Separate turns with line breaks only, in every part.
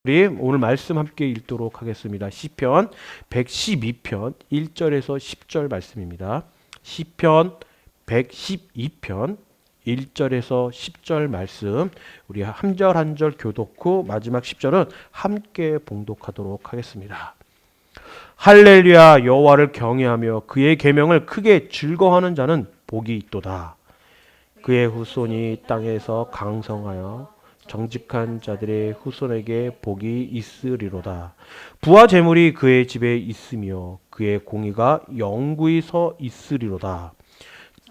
우리 오늘 말씀 함께 읽도록 하겠습니다. 시편 112편 1절에서 10절 말씀입니다. 시편 112편 1절에서 10절 말씀, 우리 한 절 한 절 교독 후 마지막 10절은 함께 봉독하도록 하겠습니다. 할렐루야, 여호와를 경외하며 그의 계명을 크게 즐거워하는 자는 복이 있도다. 그의 후손이 땅에서 강성하여 정직한 자들의 후손에게 복이 있으리로다. 부와 재물이 그의 집에 있으며 그의 공의가 영구히 서 있으리로다.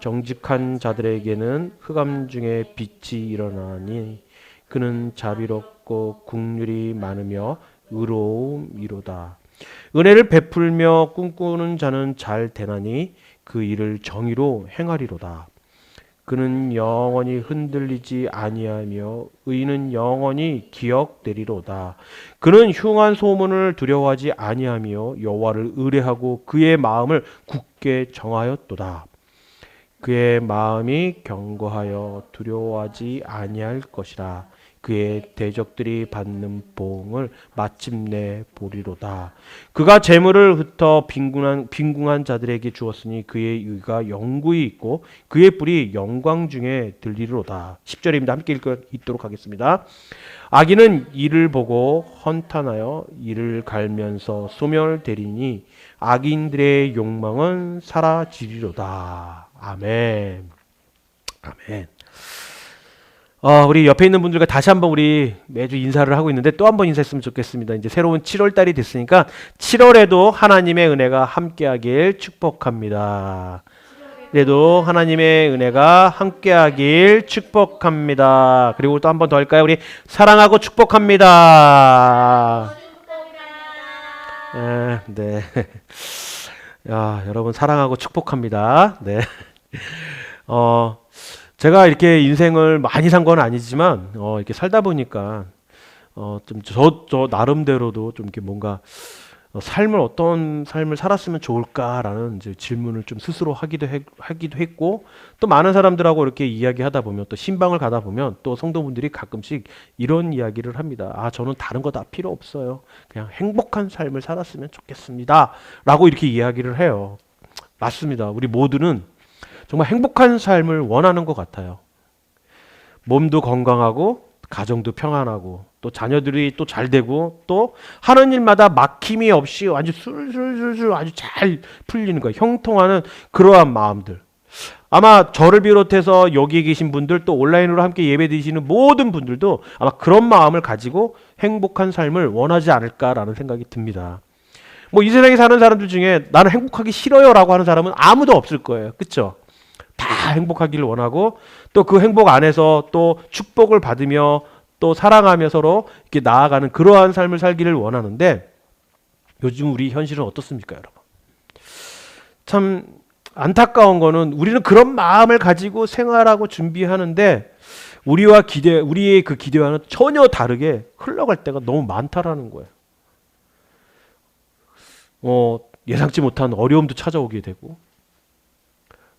정직한 자들에게는 흑암 중에 빛이 일어나니 그는 자비롭고 긍휼이 많으며 의로움이로다. 은혜를 베풀며 꿈꾸는 자는 잘 되나니 그 일을 정의로 행하리로다. 그는 영원히 흔들리지 아니하며 의인은 영원히 기억되리로다. 그는 흉한 소문을 두려워하지 아니하며 여호와를 의뢰하고 그의 마음을 굳게 정하였도다. 그의 마음이 견고하여 두려워하지 아니할 것이라. 그의 대적들이 받는 보응을 마침내 보리로다. 그가 재물을 흩어 빈궁한 자들에게 주었으니 그의 의가 영구히 있고 그의 뿔이 영광 중에 들리로다. 10절입니다. 함께 읽도록 하겠습니다. 악인은 이를 보고 헌탄하여 이를 갈면서 소멸되리니 악인들의 욕망은 사라지리로다. 아멘. 아멘. 우리 옆에 있는 분들과 다시 한번 우리 매주 인사를 하고 있는데 또 한번 인사했으면 좋겠습니다. 이제 새로운 7월 달이 됐으니까 7월에도 하나님의 은혜가 함께하길 축복합니다. 그래도 하나님의 은혜가 함께하길 축복합니다. 그리고 또 한 번 더 할까요? 우리 사랑하고 축복합니다. 네. 야, 여러분 사랑하고 축복합니다. 네. 제가 이렇게 인생을 많이 산 건 아니지만 이렇게 살다 보니까 좀 저 나름대로도 좀 이렇게 뭔가 어떤 삶을 살았으면 좋을까라는 이제 질문을 좀 스스로 하기도 했고, 또 많은 사람들하고 이렇게 이야기하다 보면, 또 신방을 가다 보면 또 성도분들이 가끔씩 이런 이야기를 합니다. 저는 다른 거 다 필요 없어요. 그냥 행복한 삶을 살았으면 좋겠습니다. 라고 이렇게 이야기를 해요. 맞습니다. 우리 모두는 정말 행복한 삶을 원하는 것 같아요. 몸도 건강하고 가정도 평안하고 또 자녀들이 또 잘 되고 또 하는 일마다 막힘이 없이 아주 술술술술 아주 잘 풀리는 거예요. 형통하는 그러한 마음들. 아마 저를 비롯해서 여기 계신 분들, 또 온라인으로 함께 예배 드리시는 모든 분들도 아마 그런 마음을 가지고 행복한 삶을 원하지 않을까라는 생각이 듭니다. 이 세상에 사는 사람들 중에 나는 행복하기 싫어요 라고 하는 사람은 아무도 없을 거예요. 그렇죠? 다 행복하기를 원하고 또 그 행복 안에서 또 축복을 받으며 또 사랑하며 서로 이렇게 나아가는 그러한 삶을 살기를 원하는데, 요즘 우리 현실은 어떻습니까, 여러분? 참 안타까운 거는 우리는 그런 마음을 가지고 생활하고 준비하는데 우리의 그 기대와는 전혀 다르게 흘러갈 때가 너무 많다라는 거예요. 예상치 못한 어려움도 찾아오게 되고,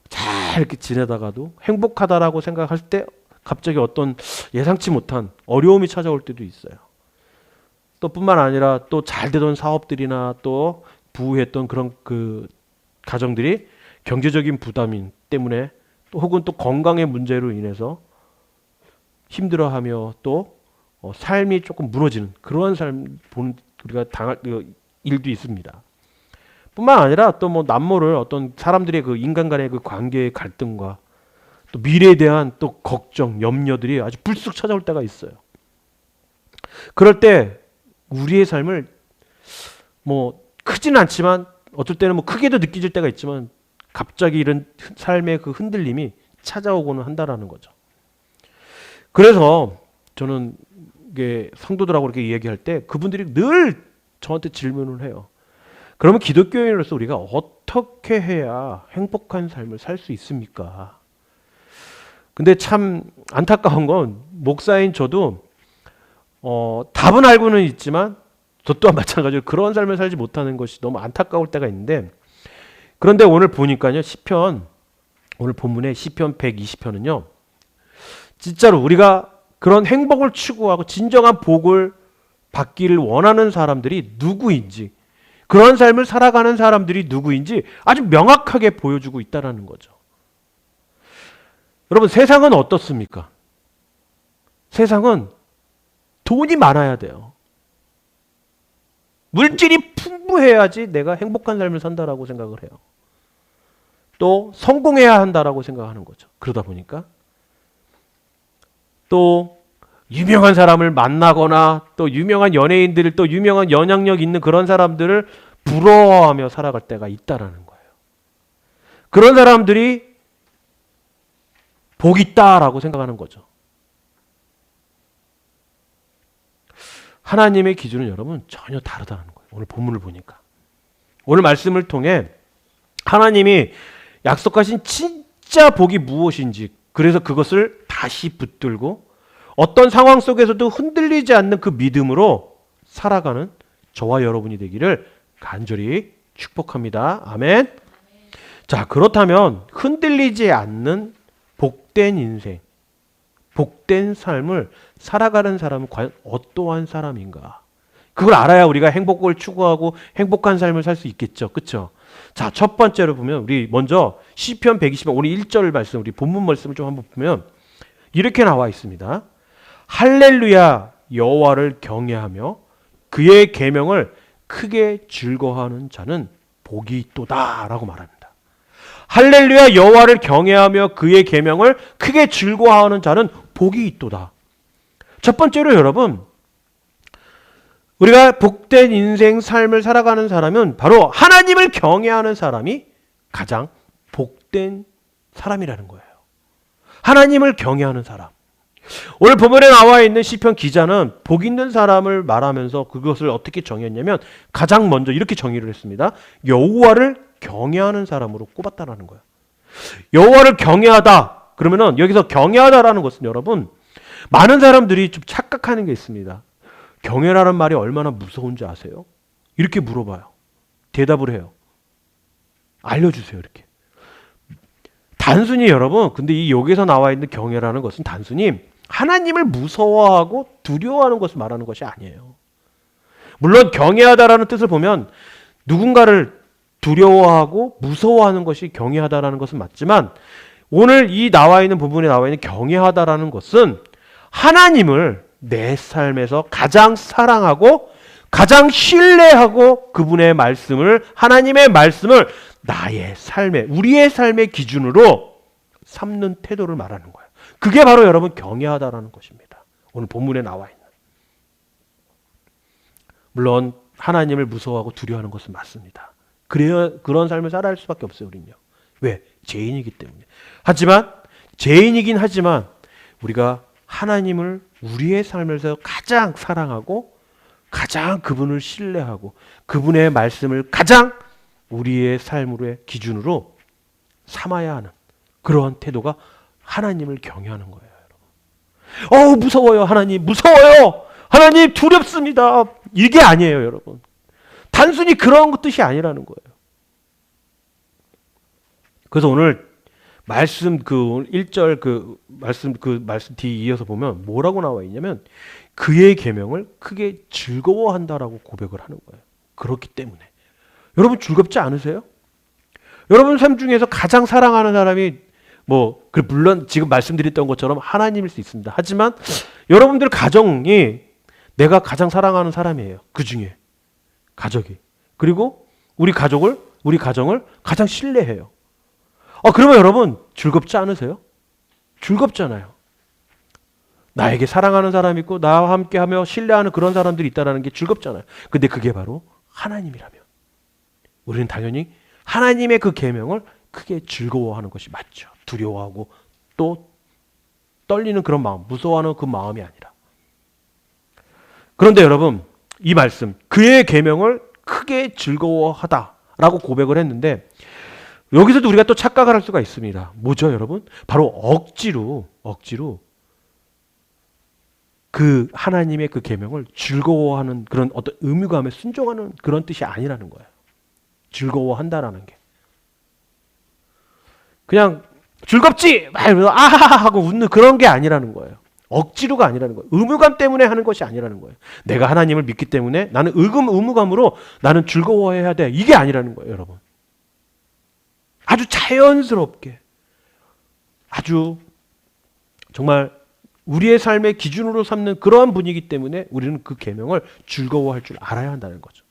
잘 이렇게 지내다가도 행복하다라고 생각할 때 갑자기 어떤 예상치 못한 어려움이 찾아올 때도 있어요. 또 뿐만 아니라 또 잘 되던 사업들이나 또 부유했던 그런 그 가정들이 경제적인 부담 때문에 또 혹은 또 건강의 문제로 인해서 힘들어하며 또 삶이 조금 무너지는 그러한 삶 우리가 당할 일도 있습니다. 뿐만 아니라 또 남모를 어떤 사람들의 그 인간 간의 그 관계의 갈등과 또 미래에 대한 또 걱정, 염려들이 아주 불쑥 찾아올 때가 있어요. 그럴 때 우리의 삶을 크지는 않지만 어떨 때는 크게도 느껴질 때가 있지만 갑자기 이런 삶의 그 흔들림이 찾아오고는 한다라는 거죠. 그래서 저는 이게 성도들하고 이렇게 이야기할 때 그분들이 늘 저한테 질문을 해요. 그러면 기독교인으로서 우리가 어떻게 해야 행복한 삶을 살 수 있습니까? 근데 참 안타까운 건 목사인 저도 답은 알고는 있지만 저 또한 마찬가지로 그런 삶을 살지 못하는 것이 너무 안타까울 때가 있는데, 그런데 오늘 보니까요, 오늘 본문의 시편 120편은요 진짜로 우리가 그런 행복을 추구하고 진정한 복을 받기를 원하는 사람들이 누구인지, 그런 삶을 살아가는 사람들이 누구인지 아주 명확하게 보여주고 있다는 거죠. 여러분, 세상은 어떻습니까? 세상은 돈이 많아야 돼요. 물질이 풍부해야지 내가 행복한 삶을 산다라고 생각을 해요. 또 성공해야 한다라고 생각하는 거죠. 그러다 보니까 또 유명한 사람을 만나거나 또 유명한 연예인들을, 또 유명한 영향력 있는 그런 사람들을 부러워하며 살아갈 때가 있다라는 거예요. 그런 사람들이 복 있다라고 생각하는 거죠. 하나님의 기준은 여러분 전혀 다르다는 거예요. 오늘 본문을 보니까. 오늘 말씀을 통해 하나님이 약속하신 진짜 복이 무엇인지, 그래서 그것을 다시 붙들고 어떤 상황 속에서도 흔들리지 않는 그 믿음으로 살아가는 저와 여러분이 되기를 간절히 축복합니다. 아멘. 자, 그렇다면 흔들리지 않는 복된 인생, 복된 삶을 살아가는 사람은 과연 어떠한 사람인가? 그걸 알아야 우리가 행복을 추구하고 행복한 삶을 살 수 있겠죠. 그렇죠? 자, 첫 번째로 보면 우리 먼저 시편 120편 오늘 1절 말씀, 우리 본문 말씀을 좀 한번 보면 이렇게 나와 있습니다. 할렐루야, 여호와를 경외하며 그의 계명을 크게 즐거워하는 자는 복이 있도다라고 말합니다. 할렐루야, 여호와를 경외하며 그의 계명을 크게 즐거워하는 자는 복이 있도다. 첫 번째로 여러분, 우리가 복된 인생 삶을 살아가는 사람은 바로 하나님을 경외하는 사람이 가장 복된 사람이라는 거예요. 하나님을 경외하는 사람. 오늘 본문에 나와 있는 시편 기자는 복 있는 사람을 말하면서 그것을 어떻게 정의했냐면 가장 먼저 이렇게 정의를 했습니다. 여호와를 경외하는 사람으로 꼽았다라는 거예요. 여호와를 경외하다. 그러면은 여기서 경외하다라는 것은 여러분, 많은 사람들이 좀 착각하는 게 있습니다. 경외라는 말이 얼마나 무서운지 아세요? 이렇게 물어봐요. 대답을 해요. 알려주세요. 이렇게. 단순히 여러분, 근데 이 여기서 나와 있는 경외라는 것은 단순히 하나님을 무서워하고 두려워하는 것을 말하는 것이 아니에요. 물론 경외하다라는 뜻을 보면 누군가를 두려워하고 무서워하는 것이 경외하다라는 것은 맞지만, 오늘 이 나와 있는 부분에 나와 있는 경외하다라는 것은 하나님을 내 삶에서 가장 사랑하고 가장 신뢰하고 그분의 말씀을, 하나님의 말씀을 나의 삶의, 우리의 삶의 기준으로 삼는 태도를 말하는 거예요. 그게 바로 여러분 경외하다라는 것입니다. 오늘 본문에 나와 있는. 물론 하나님을 무서워하고 두려워하는 것은 맞습니다. 그래야 그런 삶을 살아야 할 수밖에 없어요, 우리는요. 왜? 죄인이기 때문에. 하지만 죄인이긴 하지만 우리가 하나님을 우리의 삶에서 가장 사랑하고 가장 그분을 신뢰하고 그분의 말씀을 가장 우리의 삶으로의 기준으로 삼아야 하는 그러한 태도가 하나님을 경외하는 거예요, 여러분. 무서워요, 하나님. 무서워요. 하나님 두렵습니다. 이게 아니에요, 여러분. 단순히 그런 뜻이 아니라는 거예요. 그래서 오늘 말씀 그 1절 그 말씀 뒤에 이어서 보면 뭐라고 나와 있냐면 그의 계명을 크게 즐거워한다라고 고백을 하는 거예요. 그렇기 때문에 여러분 즐겁지 않으세요? 여러분 삶 중에서 가장 사랑하는 사람이 물론 지금 말씀드렸던 것처럼 하나님일 수 있습니다. 하지만 여러분들 가정이 내가 가장 사랑하는 사람이에요. 그 중에 가족이. 그리고 우리 가정을 가장 신뢰해요. 그러면 여러분 즐겁지 않으세요? 즐겁잖아요. 나에게 사랑하는 사람이 있고 나와 함께하며 신뢰하는 그런 사람들이 있다는 게 즐겁잖아요. 근데 그게 바로 하나님이라면 우리는 당연히 하나님의 그 계명을 크게 즐거워하는 것이 맞죠. 두려워하고 또 떨리는 그런 마음, 무서워하는 그 마음이 아니라. 그런데 여러분, 이 말씀 그의 계명을 크게 즐거워하다라고 고백을 했는데 여기서도 우리가 또 착각을 할 수가 있습니다. 뭐죠, 여러분? 바로 억지로 그 하나님의 그 계명을 즐거워하는 그런 어떤 의무감에 순종하는 그런 뜻이 아니라는 거예요. 즐거워한다라는 게. 그냥 즐겁지! 막 이러면서 아하하 하고 웃는 그런 게 아니라는 거예요. 억지로가 아니라는 거예요. 의무감 때문에 하는 것이 아니라는 거예요. 내가 하나님을 믿기 때문에 나는 의무감으로 나는 즐거워해야 돼. 이게 아니라는 거예요, 여러분. 아주 자연스럽게, 아주 정말 우리의 삶의 기준으로 삼는 그러한 분위기 때문에 우리는 그 계명을 즐거워할 줄 알아야 한다는 거죠.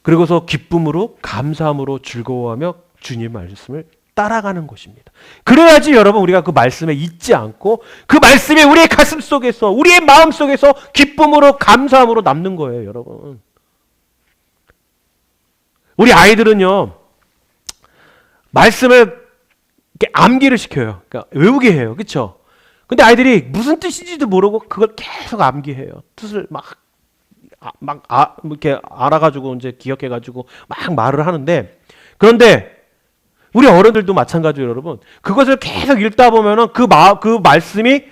그리고서 기쁨으로, 감사함으로 즐거워하며 주님의 말씀을 따라가는 것입니다. 그래야지 여러분 우리가 그 말씀에 잊지 않고 그 말씀이 우리의 가슴 속에서, 우리의 마음 속에서 기쁨으로, 감사함으로 남는 거예요, 여러분. 우리 아이들은요, 말씀을 이렇게 암기를 시켜요. 그러니까 외우게 해요. 그렇죠? 근데 아이들이 무슨 뜻인지도 모르고 그걸 계속 암기해요. 뜻을 이렇게 알아가지고 이제 기억해가지고 막 말을 하는데, 그런데 우리 어른들도 마찬가지예요, 여러분. 그것을 계속 읽다 보면은 그 말씀이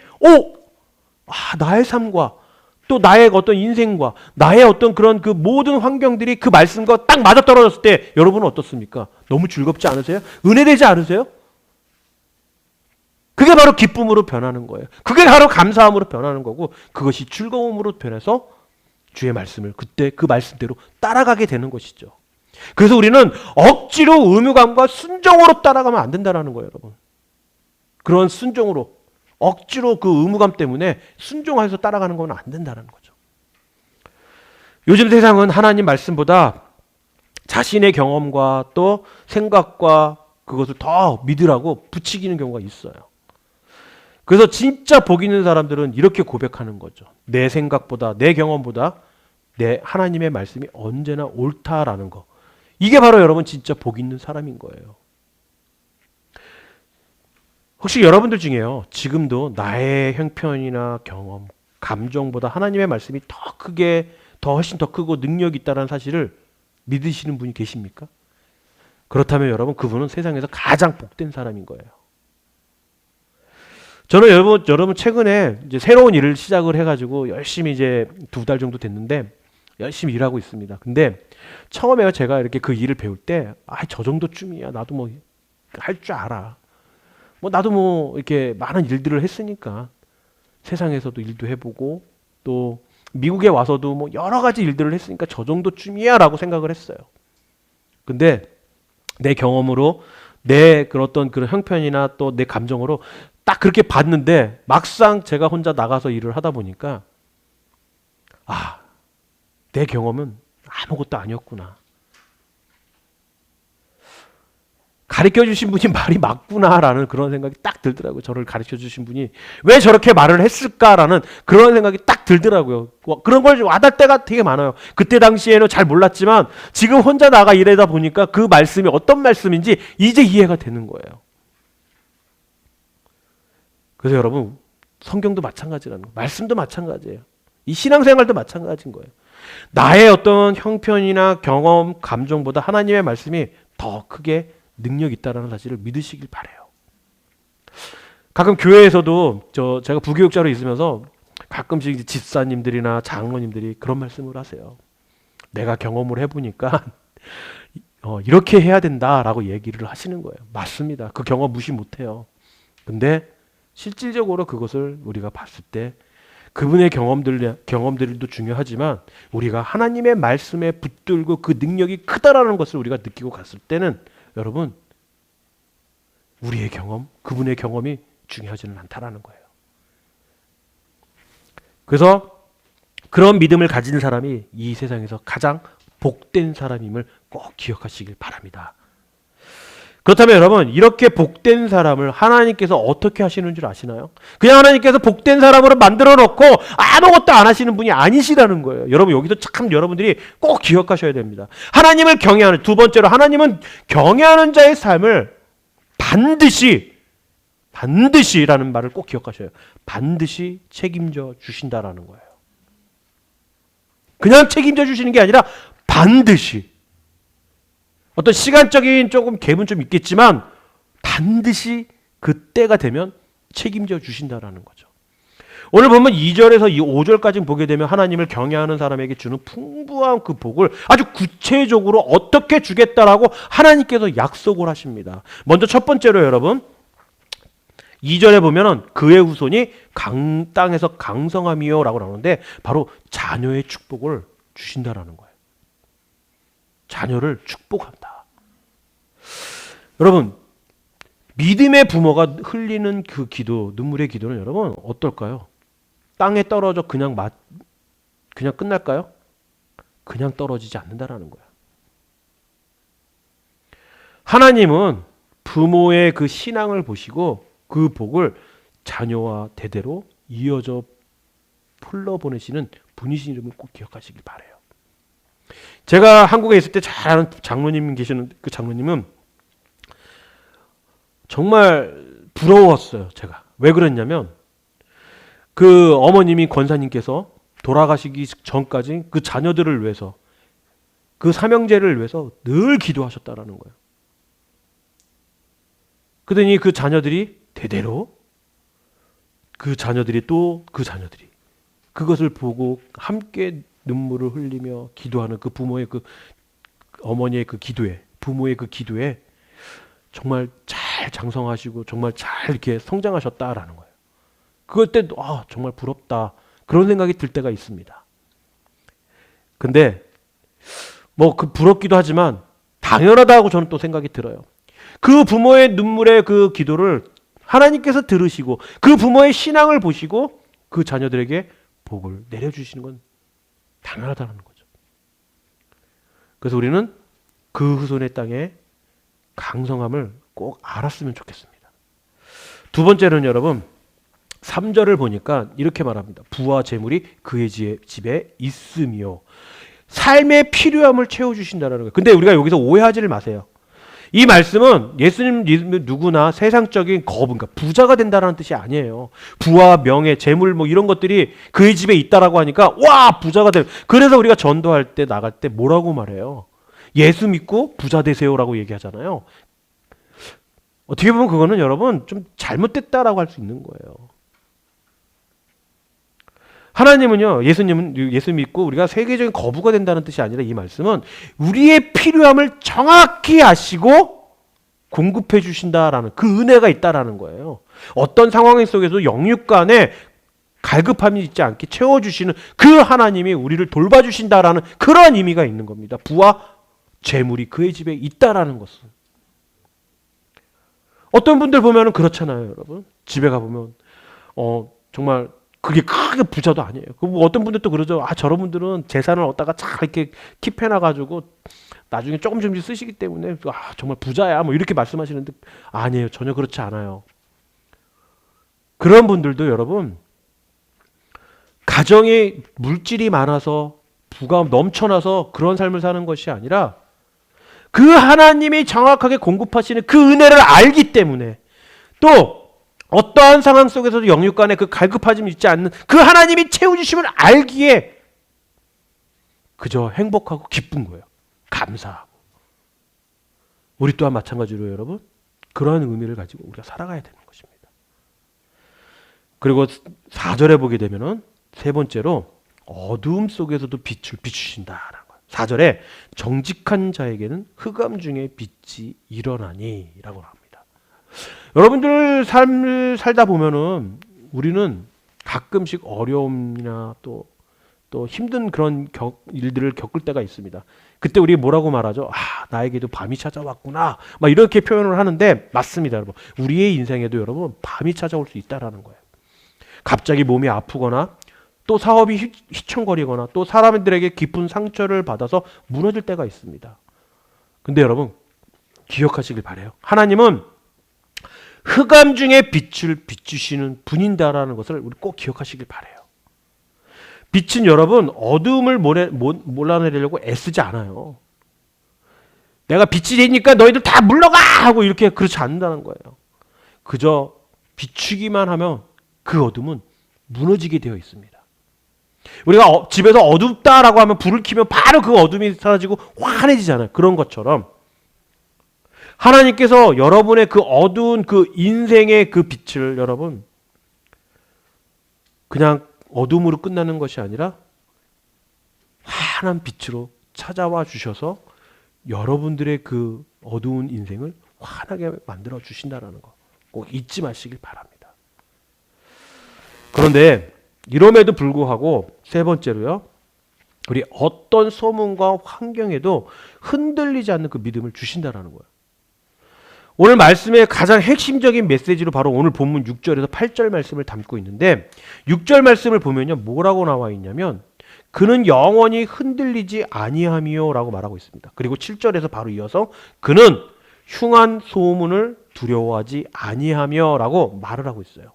나의 삶과 또 나의 어떤 인생과 나의 어떤 그런 그 모든 환경들이 그 말씀과 딱 맞아떨어졌을 때 여러분은 어떻습니까? 너무 즐겁지 않으세요? 은혜되지 않으세요? 그게 바로 기쁨으로 변하는 거예요. 그게 바로 감사함으로 변하는 거고, 그것이 즐거움으로 변해서 주의 말씀을 그때 그 말씀대로 따라가게 되는 것이죠. 그래서 우리는 억지로 의무감과 순종으로 따라가면 안 된다는 거예요, 여러분. 그런 순종으로, 억지로 그 의무감 때문에 순종해서 따라가는 건 안 된다는 거죠. 요즘 세상은 하나님 말씀보다 자신의 경험과 또 생각과 그것을 더 믿으라고 부추기는 경우가 있어요. 그래서 진짜 복 있는 사람들은 이렇게 고백하는 거죠. 내 생각보다, 내 경험보다 내 하나님의 말씀이 언제나 옳다라는 거. 이게 바로 여러분 진짜 복 있는 사람인 거예요. 혹시 여러분들 중에요, 지금도 나의 형편이나 경험, 감정보다 하나님의 말씀이 더 크게, 더 훨씬 더 크고 능력이 있다는 사실을 믿으시는 분이 계십니까? 그렇다면 여러분, 그분은 세상에서 가장 복된 사람인 거예요. 저는 여러분 최근에 이제 새로운 일을 시작을 해가지고 열심히 이제 2달 정도 됐는데 열심히 일하고 있습니다. 근데 처음에 제가 이렇게 그 일을 배울 때, 저 정도쯤이야. 나도 뭐 할 줄 알아. 나도 뭐 이렇게 많은 일들을 했으니까 세상에서도 일도 해보고 또 미국에 와서도 뭐 여러 가지 일들을 했으니까 저 정도쯤이야 라고 생각을 했어요. 근데 내 경험으로 내 그런 어떤 그런 형편이나 또 내 감정으로 딱 그렇게 봤는데 막상 제가 혼자 나가서 일을 하다 보니까 내 경험은 아무것도 아니었구나. 가르쳐 주신 분이 말이 맞구나라는 그런 생각이 딱 들더라고요. 저를 가르쳐 주신 분이 왜 저렇게 말을 했을까라는 그런 생각이 딱 들더라고요. 그런 걸 와닿을 때가 되게 많아요. 그때 당시에는 잘 몰랐지만 지금 혼자 나가 일하다 보니까 그 말씀이 어떤 말씀인지 이제 이해가 되는 거예요. 그래서 여러분, 성경도 마찬가지라는 거예요. 말씀도 마찬가지예요. 이 신앙생활도 마찬가지인 거예요. 나의 어떤 형편이나 경험, 감정보다 하나님의 말씀이 더 크게 능력 있다라는 사실을 믿으시길 바라요. 가끔 교회에서도 제가 부교육자로 있으면서 가끔씩 집사님들이나 장로님들이 그런 말씀을 하세요. 내가 경험을 해보니까 이렇게 해야 된다라고 얘기를 하시는 거예요. 맞습니다. 그 경험 무시 못해요. 근데 실질적으로 그것을 우리가 봤을 때 그분의 경험들도 중요하지만 우리가 하나님의 말씀에 붙들고 그 능력이 크다라는 것을 우리가 느끼고 갔을 때는 여러분, 우리의 경험, 그분의 경험이 중요하지는 않다라는 거예요. 그래서 그런 믿음을 가진 사람이 이 세상에서 가장 복된 사람임을 꼭 기억하시길 바랍니다. 그렇다면 여러분, 이렇게 복된 사람을 하나님께서 어떻게 하시는 줄 아시나요? 그냥 하나님께서 복된 사람으로 만들어 놓고 아무것도 안 하시는 분이 아니시라는 거예요. 여러분, 여기서 참 여러분들이 꼭 기억하셔야 됩니다. 하나님을 경외하는, 두 번째로 하나님은 경외하는 자의 삶을 반드시라는 말을 꼭 기억하셔요. 반드시 책임져 주신다라는 거예요. 그냥 책임져 주시는 게 아니라 반드시. 어떤 시간적인 조금 갭은 좀 있겠지만 반드시 그때가 되면 책임져 주신다라는 거죠. 오늘 보면 2절에서 5절까지 보게 되면 하나님을 경외하는 사람에게 주는 풍부한 그 복을 아주 구체적으로 어떻게 주겠다라고 하나님께서 약속을 하십니다. 먼저 첫 번째로 여러분, 2절에 보면은 그의 후손이 땅에서 강성함이요 라고 나오는데 바로 자녀의 축복을 주신다라는 거예요. 자녀를 축복한다. 여러분, 믿음의 부모가 흘리는 그 기도, 눈물의 기도는 여러분 어떨까요? 땅에 떨어져 그냥 끝날까요? 그냥 떨어지지 않는다라는 거예요. 하나님은 부모의 그 신앙을 보시고 그 복을 자녀와 대대로 이어져 흘러보내시는 분이신 이름을 꼭 기억하시길 바라요. 제가 한국에 있을 때 잘 아는 장로님 계시는 그 장로님은 정말 부러웠어요. 제가. 왜 그랬냐면 그 어머님이 권사님께서 돌아가시기 전까지 그 자녀들을 위해서 그 삼형제를 위해서 늘 기도하셨다라는 거예요. 그러더니 그 자녀들이 대대로 그 자녀들이 또 그 자녀들이 그것을 보고 함께 눈물을 흘리며 기도하는 그 부모의 그 어머니의 그 기도에 부모의 그 기도에 정말 잘 장성하시고 정말 잘 이렇게 성장하셨다라는 거예요. 그럴 때 정말 부럽다 그런 생각이 들 때가 있습니다. 근데 뭐 그 부럽기도 하지만 당연하다고 저는 또 생각이 들어요. 그 부모의 눈물의 그 기도를 하나님께서 들으시고 그 부모의 신앙을 보시고 그 자녀들에게 복을 내려주시는 건 당연하다는 거죠. 그래서 우리는 그 후손의 땅에 강성함을 꼭 알았으면 좋겠습니다. 두 번째는 여러분 3절을 보니까 이렇게 말합니다. 부와 재물이 그의 집에 있으며 삶의 필요함을 채워주신다는 거예요. 근데 우리가 여기서 오해하지를 마세요. 이 말씀은 예수님 믿으면 누구나 세상적인 그러니까 부자가 된다는 뜻이 아니에요. 부와 명예, 재물 뭐 이런 것들이 그의 집에 있다라고 하니까 와 부자가 돼. 그래서 우리가 전도할 때 나갈 때 뭐라고 말해요? 예수 믿고 부자 되세요라고 얘기하잖아요. 어떻게 보면 그거는 여러분 좀 잘못됐다라고 할 수 있는 거예요. 하나님은요, 예수님은 예수 믿고 우리가 세계적인 거부가 된다는 뜻이 아니라 이 말씀은 우리의 필요함을 정확히 아시고 공급해 주신다라는 그 은혜가 있다라는 거예요. 어떤 상황 속에서 영육 간에 갈급함이 있지 않게 채워주시는 그 하나님이 우리를 돌봐주신다라는 그런 의미가 있는 겁니다. 부와 재물이 그의 집에 있다라는 것은. 어떤 분들 보면은 그렇잖아요, 여러분. 집에 가보면 정말 그게 크게 부자도 아니에요. 어떤 분들도 그러죠. 저런 분들은 재산을 얻다가 잘 이렇게 킵해놔가지고 나중에 조금씩 쓰시기 때문에 정말 부자야. 뭐 이렇게 말씀하시는데 아니에요. 전혀 그렇지 않아요. 그런 분들도 여러분 가정에 물질이 많아서 부가 넘쳐나서 그런 삶을 사는 것이 아니라 그 하나님이 정확하게 공급하시는 그 은혜를 알기 때문에 또 어떠한 상황 속에서도 영육 간에 그 갈급하짐이 있지 않는 그 하나님이 채워주심을 알기에 그저 행복하고 기쁜 거예요. 감사하고. 우리 또한 마찬가지로 여러분 그러한 의미를 가지고 우리가 살아가야 되는 것입니다. 그리고 4절에 보게 되면은 세 번째로 어두움 속에서도 빛을 비추신다라는 거예요. 4절에 정직한 자에게는 흑암 중에 빛이 일어나니 라고 합니다. 여러분들 삶을 살다 보면은 우리는 가끔씩 어려움이나 또 힘든 그런 일들을 겪을 때가 있습니다. 그때 우리 뭐라고 말하죠? 나에게도 밤이 찾아왔구나. 막 이렇게 표현을 하는데 맞습니다, 여러분. 우리의 인생에도 여러분 밤이 찾아올 수 있다라는 거예요. 갑자기 몸이 아프거나 또 사업이 휘청거리거나 또 사람들에게 깊은 상처를 받아서 무너질 때가 있습니다. 근데 여러분 기억하시길 바라요. 하나님은 흑암 중에 빛을 비추시는 분인다라는 것을 우리 꼭 기억하시길 바라요. 빛은 여러분 어두움을 몰아내려고 애쓰지 않아요. 내가 빛이 되니까 너희들 다 물러가 하고 이렇게 그렇지 않는다는 거예요. 그저 비추기만 하면 그 어둠은 무너지게 되어 있습니다. 우리가 집에서 어둡다라고 하면 불을 켜면 바로 그 어둠이 사라지고 환해지잖아요. 그런 것처럼 하나님께서 여러분의 그 어두운 그 인생의 그 빛을 여러분 그냥 어둠으로 끝나는 것이 아니라 환한 빛으로 찾아와 주셔서 여러분들의 그 어두운 인생을 환하게 만들어 주신다는 거 꼭 잊지 마시길 바랍니다. 그런데 이럼에도 불구하고 세 번째로요. 우리 어떤 소문과 환경에도 흔들리지 않는 그 믿음을 주신다라는 거예요. 오늘 말씀의 가장 핵심적인 메시지로 바로 오늘 본문 6절에서 8절 말씀을 담고 있는데 6절 말씀을 보면요. 뭐라고 나와 있냐면 그는 영원히 흔들리지 아니하미요 라고 말하고 있습니다. 그리고 7절에서 바로 이어서 그는 흉한 소문을 두려워하지 아니하며 라고 말을 하고 있어요.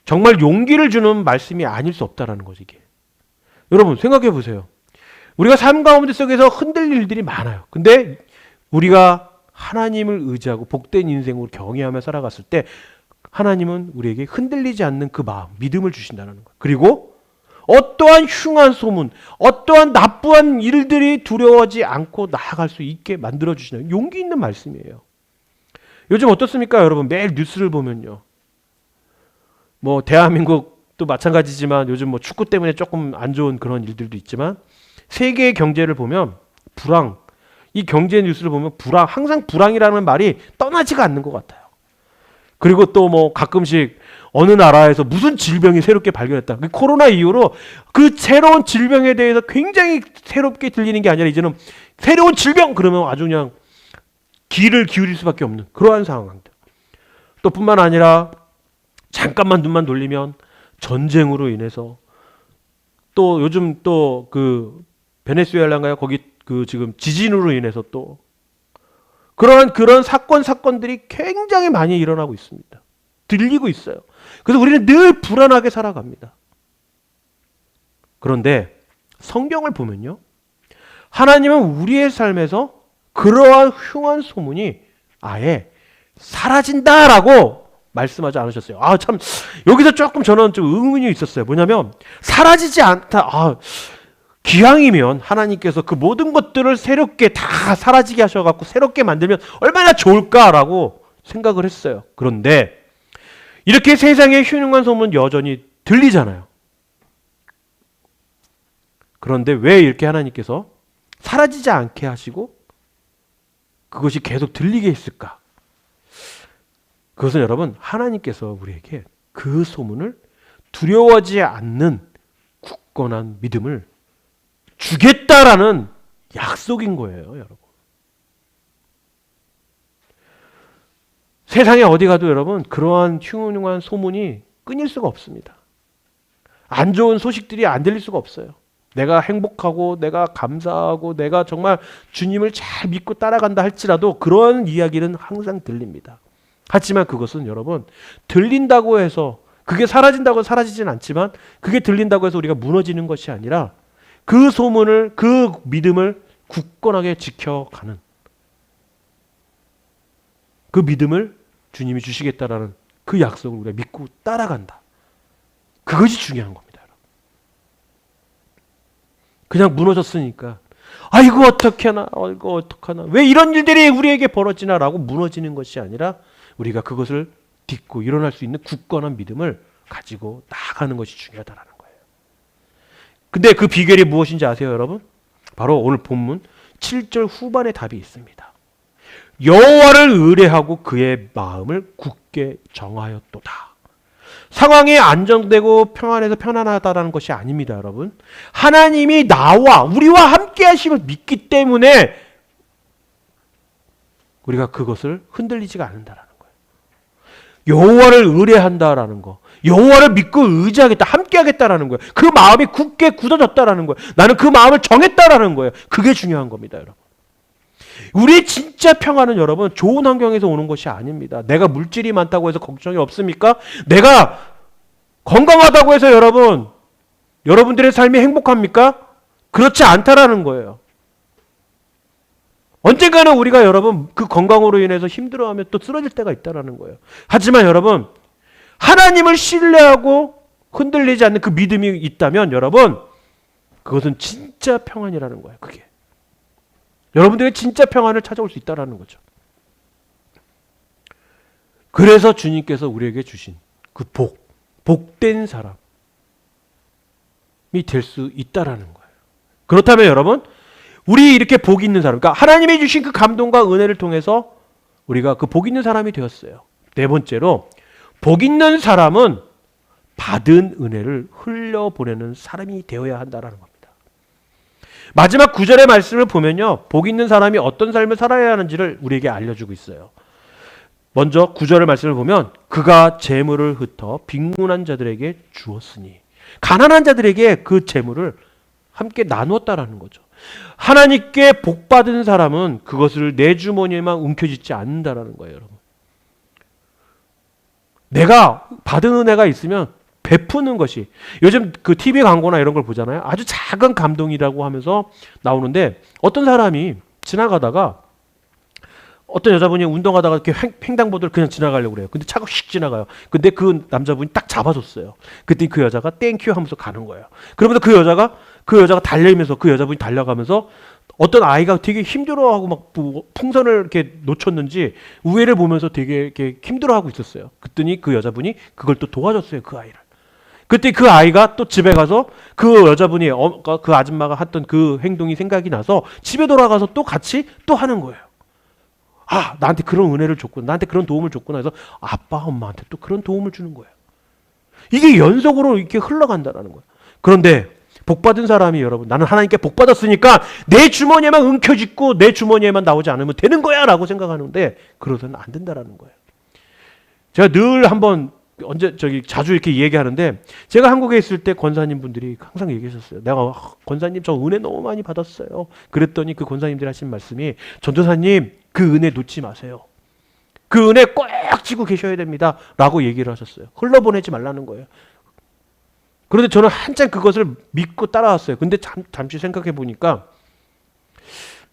정말 용기를 주는 말씀이 아닐 수 없다라는 거죠, 이게. 여러분 생각해 보세요. 우리가 삶 가운데 속에서 흔들릴 일들이 많아요. 근데 우리가 하나님을 의지하고 복된 인생으로 경외하며 살아갔을 때 하나님은 우리에게 흔들리지 않는 그 마음, 믿음을 주신다는 거예요. 그리고 어떠한 흉한 소문, 어떠한 나쁘한 일들이 두려워하지 않고 나아갈 수 있게 만들어주시는 용기 있는 말씀이에요. 요즘 어떻습니까, 여러분? 매일 뉴스를 보면요. 뭐 대한민국도 마찬가지지만 요즘 뭐 축구 때문에 조금 안 좋은 그런 일들도 있지만 세계의 경제를 보면 불황, 이 경제 뉴스를 보면 불황, 항상 불황이라는 말이 떠나지가 않는 것 같아요. 그리고 또 뭐 가끔씩 어느 나라에서 무슨 질병이 새롭게 발견했다. 그 코로나 이후로 그 새로운 질병에 대해서 굉장히 새롭게 들리는 게 아니라 이제는 새로운 질병 그러면 아주 그냥 귀를 기울일 수밖에 없는 그러한 상황들. 또 뿐만 아니라 잠깐만 눈만 돌리면 전쟁으로 인해서 또 요즘 또 그 베네수엘라인가요? 거기 그 지금 지진으로 인해서 또 그런 사건들이 굉장히 많이 일어나고 있습니다. 들리고 있어요. 그래서 우리는 늘 불안하게 살아갑니다. 그런데 성경을 보면요. 하나님은 우리의 삶에서 그러한 흉한 소문이 아예 사라진다라고 말씀하지 않으셨어요. 아, 참, 여기서 조금 저는 좀 의문이 있었어요. 뭐냐면, 사라지지 않다. 기왕이면 하나님께서 그 모든 것들을 새롭게 다 사라지게 하셔갖고 새롭게 만들면 얼마나 좋을까라고 생각을 했어요. 그런데 이렇게 세상의 흉흉한 소문 여전히 들리잖아요. 그런데 왜 이렇게 하나님께서 사라지지 않게 하시고 그것이 계속 들리게 했을까? 그것은 여러분 하나님께서 우리에게 그 소문을 두려워하지 않는 굳건한 믿음을 주겠다라는 약속인 거예요, 여러분. 세상에 어디 가도 여러분 그러한 흉흉한 소문이 끊일 수가 없습니다. 안 좋은 소식들이 안 들릴 수가 없어요. 내가 행복하고 내가 감사하고 내가 정말 주님을 잘 믿고 따라간다 할지라도 그런 이야기는 항상 들립니다. 하지만 그것은 여러분 들린다고 해서 그게 사라진다고 사라지진 않지만 그게 들린다고 해서 우리가 무너지는 것이 아니라 그 소문을 그 믿음을 굳건하게 지켜가는 그 믿음을 주님이 주시겠다라는 그 약속을 우리가 믿고 따라간다. 그것이 중요한 겁니다. 그냥 무너졌으니까 아이고 어떡하나 아이고 어떡하나 왜 이런 일들이 우리에게 벌어지나 라고 무너지는 것이 아니라 우리가 그것을 딛고 일어날 수 있는 굳건한 믿음을 가지고 나아가는 것이 중요하다라는 거예요. 근데 그 비결이 무엇인지 아세요, 여러분? 바로 오늘 본문 7절 후반에 답이 있습니다. 여호와를 의뢰하고 그의 마음을 굳게 정하였도다. 상황이 안정되고 평안해서 편안하다라는 것이 아닙니다, 여러분. 하나님이 나와 우리와 함께 하심을 믿기 때문에 우리가 그것을 흔들리지가 않는다라는 거예요. 여호와를 의뢰한다라는 거, 여호와를 믿고 의지하겠다, 함께하겠다라는 거예요. 그 마음이 굳게 굳어졌다라는 거예요. 나는 그 마음을 정했다라는 거예요. 그게 중요한 겁니다, 여러분. 우리의 진짜 평안은 여러분 좋은 환경에서 오는 것이 아닙니다. 내가 물질이 많다고 해서 걱정이 없습니까? 내가 건강하다고 해서 여러분들의 삶이 행복합니까? 그렇지 않다라는 거예요. 언젠가는 우리가 여러분 그 건강으로 인해서 힘들어하면 또 쓰러질 때가 있다라는 거예요. 하지만 여러분 하나님을 신뢰하고 흔들리지 않는 그 믿음이 있다면 여러분 그것은 진짜 평안이라는 거예요. 그게 여러분들의 진짜 평안을 찾아올 수 있다라는 거죠. 그래서 주님께서 우리에게 주신 그 복된 사람이 될 수 있다라는 거예요. 그렇다면 여러분 우리 이렇게 복 있는 사람, 그러니까 하나님이 주신 그 감동과 은혜를 통해서 우리가 그 복 있는 사람이 되었어요. 네 번째로 복 있는 사람은 받은 은혜를 흘려보내는 사람이 되어야 한다는 겁니다. 마지막 9절의 말씀을 보면요, 복 있는 사람이 어떤 삶을 살아야 하는지를 우리에게 알려주고 있어요. 먼저 9절의 말씀을 보면 그가 재물을 흩어 빈곤한 자들에게 주었으니, 가난한 자들에게 그 재물을 함께 나누었다라는 거죠. 하나님께 복 받은 사람은 그것을 내 주머니에만 움켜쥐지 않는다라는 거예요, 여러분. 내가 받은 은혜가 있으면 베푸는 것이, 요즘 그 TV 광고나 이런 걸 보잖아요. 아주 작은 감동이라고 하면서 나오는데, 어떤 사람이 지나가다가 어떤 여자분이 운동하다가 이렇게 횡단보도를 그냥 지나가려고 그래요. 근데 차가 휙 지나가요. 근데 그 남자분이 딱 잡아줬어요. 그때 그 여자가 땡큐 하면서 가는 거예요. 그러면서 그 여자가 달리면서, 그 여자분이 달려가면서 어떤 아이가 되게 힘들어하고 막 풍선을 이렇게 놓쳤는지 우회를 보면서 되게 이렇게 힘들어하고 있었어요. 그랬더니 그 여자분이 그걸 또 도와줬어요, 그 아이를. 그때 그 아이가 또 집에 가서 그 여자분이, 그 아줌마가 했던 그 행동이 생각이 나서 집에 돌아가서 또 같이 또 하는 거예요. 아, 나한테 그런 은혜를 줬구나, 나한테 그런 도움을 줬구나 해서 아빠, 엄마한테 또 그런 도움을 주는 거예요. 이게 연속으로 이렇게 흘러간다는 거예요. 그런데 복받은 사람이, 여러분, 나는 하나님께 복받았으니까 내 주머니에만 움켜쥐고 내 주머니에만 나오지 않으면 되는 거야 라고 생각하는데, 그러서는 안 된다라는 거예요. 제가 늘 한번 자주 이렇게 얘기하는데, 제가 한국에 있을 때 권사님 분들이 항상 얘기하셨어요. 내가 권사님 저 은혜 너무 많이 받았어요. 그랬더니 그 권사님들이 하신 말씀이, 전도사님 그 은혜 놓지 마세요. 그 은혜 꼭 쥐고 계셔야 됩니다 라고 얘기를 하셨어요. 흘러보내지 말라는 거예요. 그런데 저는 한참 그것을 믿고 따라왔어요. 근데 잠시 생각해 보니까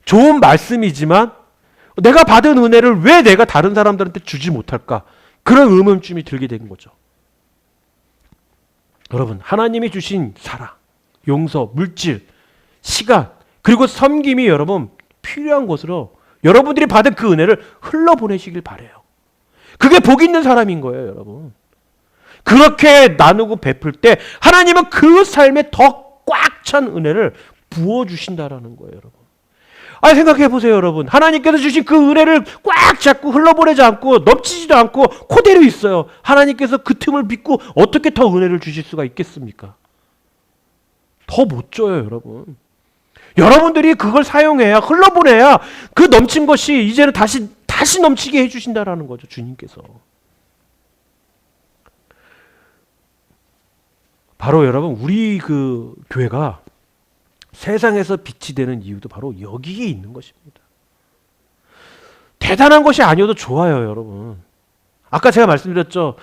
좋은 말씀이지만 내가 받은 은혜를 왜 내가 다른 사람들한테 주지 못할까? 그런 의문점이 들게 된 거죠. 여러분, 하나님이 주신 사랑, 용서, 물질, 시간, 그리고 섬김이 여러분 필요한 것으로 여러분들이 받은 그 은혜를 흘러보내시길 바라요. 그게 복 있는 사람인 거예요, 여러분. 그렇게 나누고 베풀 때 하나님은 그 삶에 더 꽉 찬 은혜를 부어주신다라는 거예요, 여러분. 아니, 생각해 보세요, 여러분. 하나님께서 주신 그 은혜를 꽉 잡고 흘러보내지 않고 넘치지도 않고 그대로 있어요. 하나님께서 그 틈을 빗고 어떻게 더 은혜를 주실 수가 있겠습니까? 더 못 줘요, 여러분. 여러분들이 그걸 사용해야, 흘러보내야 그 넘친 것이 이제는 다시 넘치게 해주신다라는 거죠, 주님께서. 바로 여러분, 우리 그 교회가 세상에서 빛이 되는 이유도 바로 여기에 있는 것입니다. 대단한 것이 아니어도 좋아요, 여러분. 아까 제가 말씀드렸죠.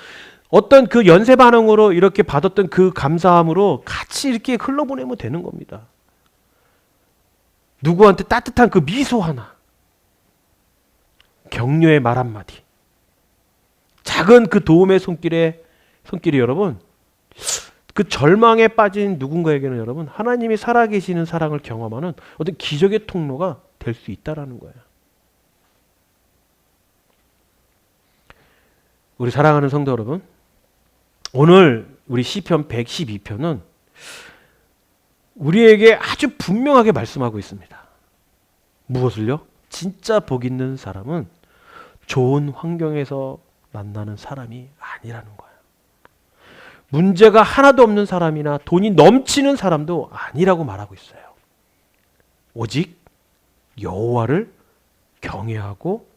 어떤 그 연쇄 반응으로 이렇게 받았던 그 감사함으로 같이 이렇게 흘러보내면 되는 겁니다. 누구한테 따뜻한 그 미소 하나, 격려의 말 한마디, 작은 그 도움의 손길이 여러분, 그 절망에 빠진 누군가에게는 여러분, 하나님이 살아계시는 사랑을 경험하는 어떤 기적의 통로가 될 수 있다라는 거예요. 우리 사랑하는 성도 여러분, 오늘 우리 시편 112편은 우리에게 아주 분명하게 말씀하고 있습니다. 무엇을요? 진짜 복 있는 사람은 좋은 환경에서 만나는 사람이 아니라는 거예요. 문제가 하나도 없는 사람이나 돈이 넘치는 사람도 아니라고 말하고 있어요. 오직 여호와를 경외하고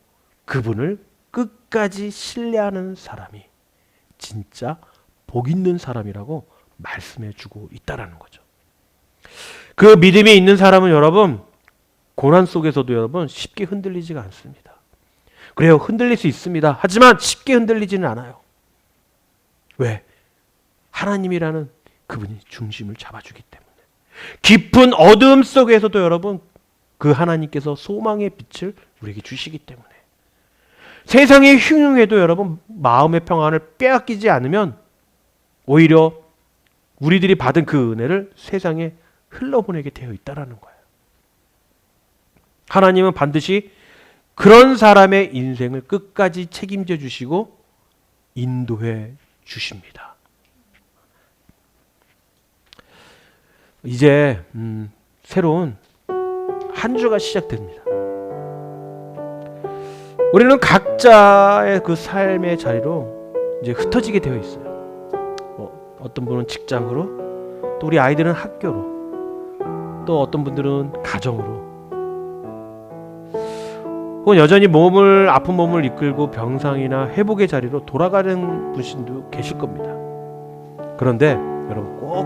그분을 끝까지 신뢰하는 사람이 진짜 복 있는 사람이라고 말씀해 주고 있다라는 거죠. 그 믿음이 있는 사람은 여러분, 고난 속에서도 여러분 쉽게 흔들리지가 않습니다. 그래요, 흔들릴 수 있습니다. 하지만 쉽게 흔들리지는 않아요. 왜? 하나님이라는 그분이 중심을 잡아주기 때문에. 깊은 어두움 속에서도 여러분, 그 하나님께서 소망의 빛을 우리에게 주시기 때문에. 세상이 흉흉해도 여러분, 마음의 평안을 빼앗기지 않으면 오히려 우리들이 받은 그 은혜를 세상에 흘러보내게 되어 있다라는 거예요. 하나님은 반드시 그런 사람의 인생을 끝까지 책임져 주시고 인도해 주십니다. 이제 새로운 한 주가 시작됩니다. 우리는 각자의 그 삶의 자리로 이제 흩어지게 되어 있어요. 어떤 분은 직장으로, 또 우리 아이들은 학교로, 또 어떤 분들은 가정으로, 혹은 여전히 아픈 몸을 이끌고 병상이나 회복의 자리로 돌아가는 분신도 계실 겁니다. 그런데 여러분 꼭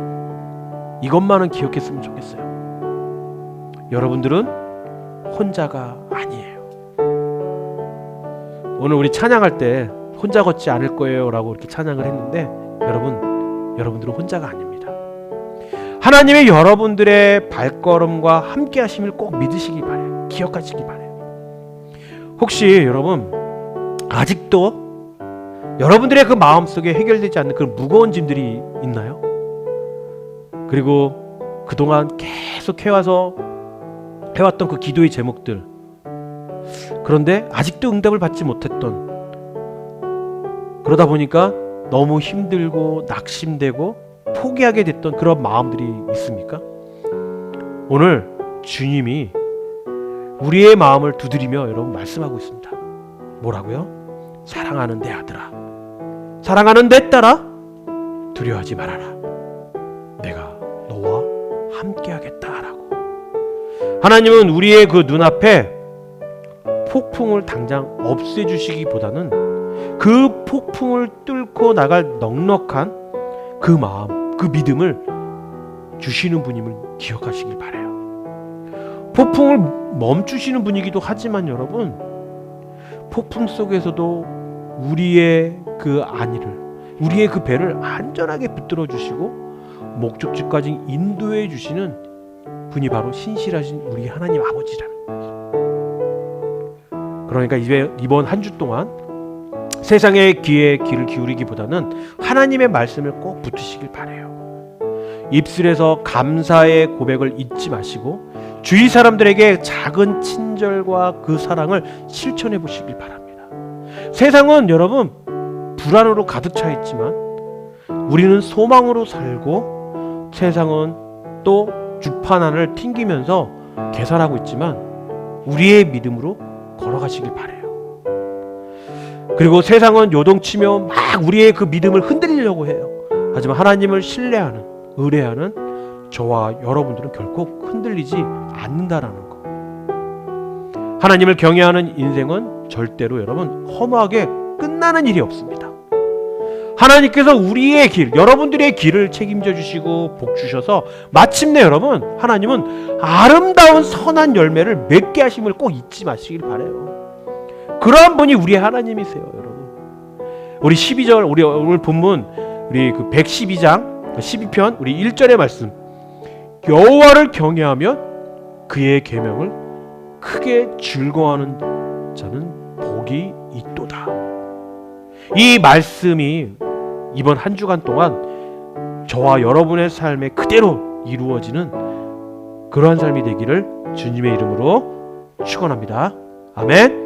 이것만은 기억했으면 좋겠어요. 여러분들은 혼자가 아니에요. 오늘 우리 찬양할 때 혼자 걷지 않을 거예요 라고 이렇게 찬양을 했는데, 여러분들은 혼자가 아닙니다. 하나님의 여러분들의 발걸음과 함께 하심을 꼭 믿으시기 바래요. 기억하시기 바래요. 혹시 여러분 아직도 여러분들의 그 마음속에 해결되지 않는 그런 무거운 짐들이 있나요? 그리고 그동안 계속 해왔던 그 기도의 제목들, 그런데 아직도 응답을 받지 못했던, 그러다 보니까 너무 힘들고 낙심되고 포기하게 됐던 그런 마음들이 있습니까? 오늘 주님이 우리의 마음을 두드리며 여러분 말씀하고 있습니다. 뭐라고요? 사랑하는 내 아들아, 사랑하는 내 딸아, 두려워하지 말아라. 내가 너와 함께하겠다라고. 하나님은 우리의 그 눈앞에 폭풍을 당장 없애주시기보다는 그 폭풍을 뚫고 나갈 넉넉한 그 마음, 그 믿음을 주시는 분임을 기억하시길 바라요. 폭풍을 멈추시는 분이기도 하지만 여러분, 폭풍 속에서도 우리의 그 안위를, 우리의 그 배를 안전하게 붙들어 주시고 목적지까지 인도해 주시는 분이 바로 신실하신 우리 하나님 아버지라는 거예요. 그러니까 이번 한 주 동안 세상의 귀에 귀를 기울이기보다는 하나님의 말씀을 꼭 붙으시길 바라요. 입술에서 감사의 고백을 잊지 마시고 주위 사람들에게 작은 친절과 그 사랑을 실천해 보시길 바랍니다. 세상은 여러분 불안으로 가득 차 있지만 우리는 소망으로 살고, 세상은 또 주판안을 튕기면서 계산하고 있지만 우리의 믿음으로 걸어가시길 바라요. 그리고 세상은 요동치며 막 우리의 그 믿음을 흔들리려고 해요. 하지만 하나님을 신뢰하는, 의뢰하는 저와 여러분들은 결코 흔들리지 않는다라는 거. 하나님을 경외하는 인생은 절대로 여러분 허무하게 끝나는 일이 없습니다. 하나님께서 우리의 길, 여러분들의 길을 책임져 주시고 복 주셔서 마침내 여러분, 하나님은 아름다운 선한 열매를 맺게 하심을 꼭 잊지 마시길 바라요. 그러한 분이 우리의 하나님이세요, 여러분. 우리 12절, 우리 오늘 본문 우리 그 112장 12편 우리 1절의 말씀, 여호와를 경외하면 그의 계명을 크게 즐거워하는 자는 복이 있도다. 이 말씀이 이번 한 주간 동안 저와 여러분의 삶에 그대로 이루어지는 그러한 삶이 되기를 주님의 이름으로 축원합니다. 아멘.